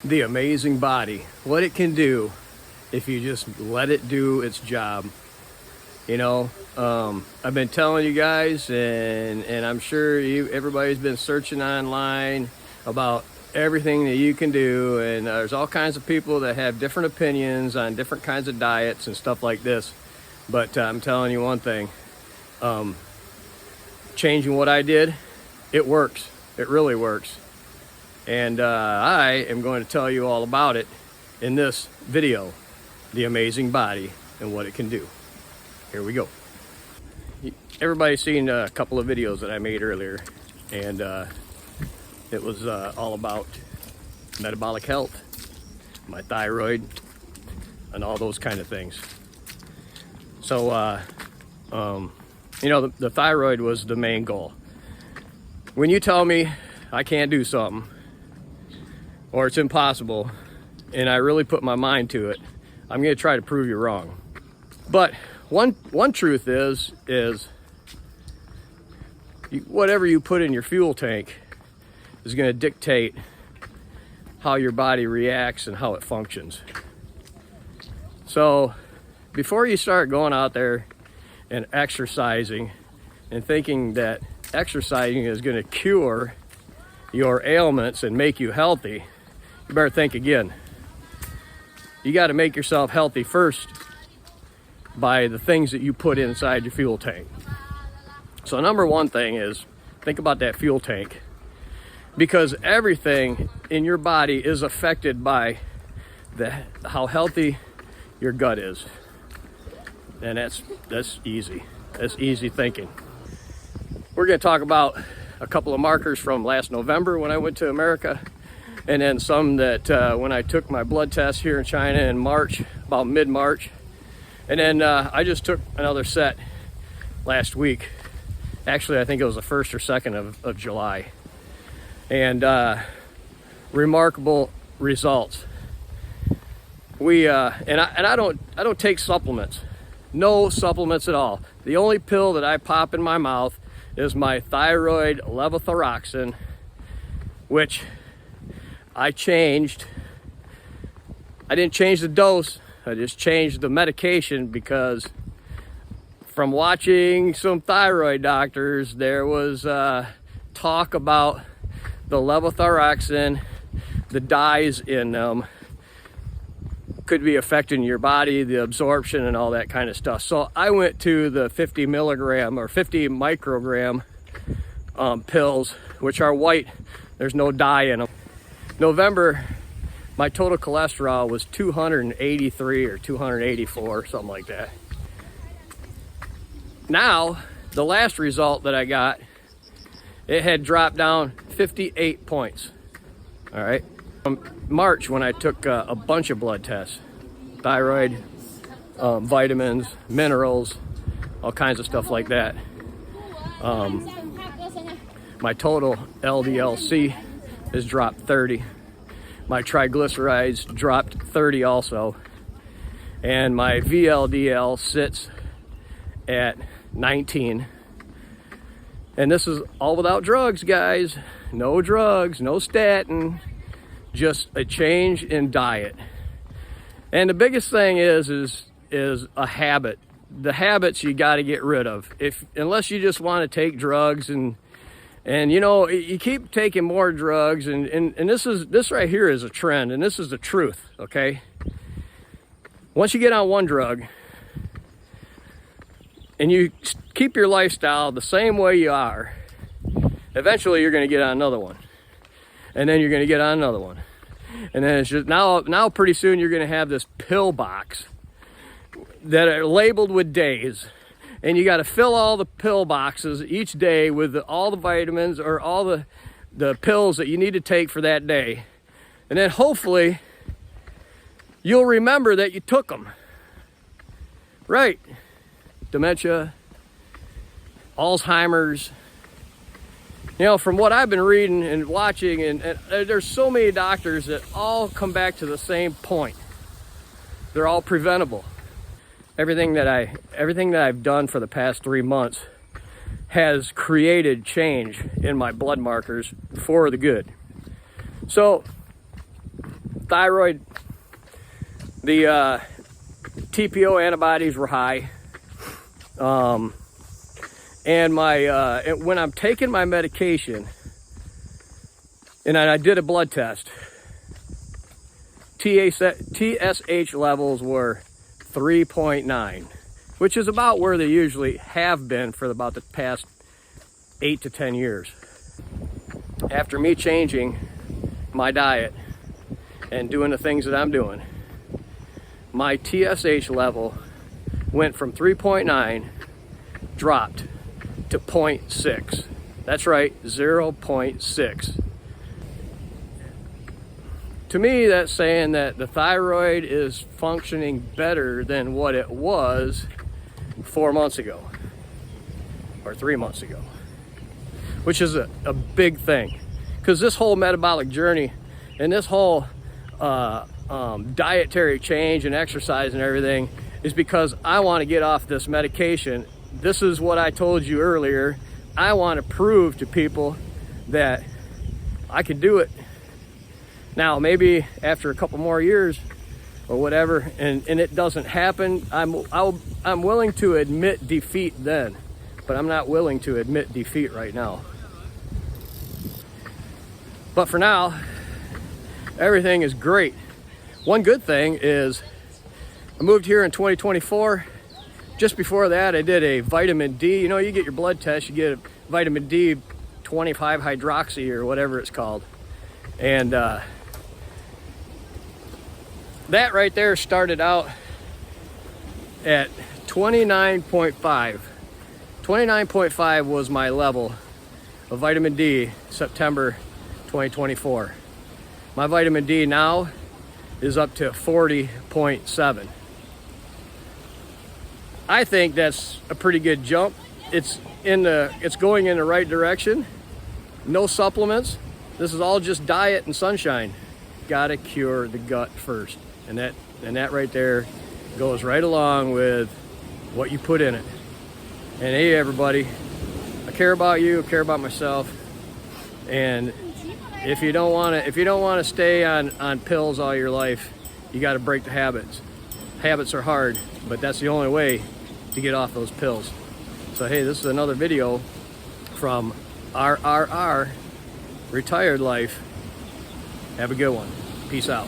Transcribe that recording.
the amazing body, what it can do if you just let it do its job. You know, I've been telling you guys, and I'm sure everybody's been searching online about everything that you can do, and there's all kinds of people that have different opinions on different kinds of diets and stuff like this. But I'm telling you one thing, changing what I did, it works. It really works. And I am going to tell you all about it in this video, the amazing body and what it can do. Here we go. Everybody's seen a couple of videos that I made earlier, and it was all about metabolic health, my thyroid, and all those kind of things. So, you know, the thyroid was the main goal. When you tell me I can't do something, or it's impossible, and I really put my mind to it, I'm going to try to prove you wrong. But one truth is whatever you put in your fuel tank is going to dictate how your body reacts and how it functions. So before you start going out there and exercising and thinking that exercising is going to cure your ailments and make you healthy, you better think again. You got to make yourself healthy first by the things that you put inside your fuel tank. So number one thing is, think about that fuel tank, because everything in your body is affected by how healthy your gut is. And that's easy. That's easy thinking. We're going to talk about a couple of markers from last November when I went to America, and then some that when I took my blood test here in China in March, about mid-March. And then I just took another set last week. Actually, I think it was the 1st or 2nd of July. And remarkable results. I don't take supplements. No supplements at all. The only pill that I pop in my mouth is my thyroid levothyroxine, which I changed. I didn't change the dose. I just changed the medication because from watching some thyroid doctors, there was talk about the levothyroxine, the dyes in them could be affecting your body, the absorption and all that kind of stuff. So I went to the 50 milligram or 50 microgram pills, which are white. There's no dye in them. November, my total cholesterol was 283 or 284, something like that. Now, the last result that I got, it had dropped down 58 points. All right. From March, when I took a bunch of blood tests, thyroid, vitamins, minerals, all kinds of stuff like that, my total LDL-C has dropped 30. My triglycerides dropped 30 also. And my VLDL sits at 19. And this is all without drugs, guys. No drugs, no statin, just a change in diet. And the biggest thing is a habit. The habits you got to get rid of. Unless you just want to take drugs and you know, you keep taking more drugs, and this right here is a trend, and this is the truth, okay? Once you get on one drug and you keep your lifestyle the same way you are, eventually you're going to get on another one, and then you're going to get on another one, and then it's just now pretty soon you're going to have this pill box that are labeled with days. And you got to fill all the pill boxes each day with all the vitamins or all the pills that you need to take for that day. And then hopefully you'll remember that you took them. Right. Dementia, Alzheimer's. You know, from what I've been reading and watching, and there's so many doctors that all come back to the same point. They're all preventable. Everything that I've done for the past 3 months has created change in my blood markers for the good. So thyroid, the TPO antibodies were high. And when I'm taking my medication, and I did a blood test, TSH levels were 3.9, which is about where they usually have been for about the past 8 to 10 years. After me changing my diet and doing the things that I'm doing, my TSH level went from 3.9, dropped to 0.6. That's right, 0.6. To me, that's saying that the thyroid is functioning better than what it was 4 months ago or 3 months ago, which is a big thing, because this whole metabolic journey and this whole dietary change and exercise and everything is because I want to get off this medication. This is what I told you earlier. I want to prove to people that I can do it. Now, maybe after a couple more years or whatever, and it doesn't happen, I'm willing to admit defeat then, but I'm not willing to admit defeat right now. But for now, everything is great. One good thing is I moved here in 2024. Just before that, I did a vitamin D. You know, you get your blood test, you get a vitamin D 25 hydroxy or whatever it's called. And that right there started out at 29.5. 29.5 was my level of vitamin D September 2024. My vitamin D now is up to 40.7. I think that's a pretty good jump. It's going in the right direction. No supplements. This is all just diet and sunshine. Gotta cure the gut first. And that right there goes right along with what you put in it. And hey everybody, I care about you, I care about myself. And if you don't want to stay on pills all your life, you got to break the habits. Habits are hard, but that's the only way to get off those pills. So hey, this is another video from RRR Retired Life. Have a good one. Peace out.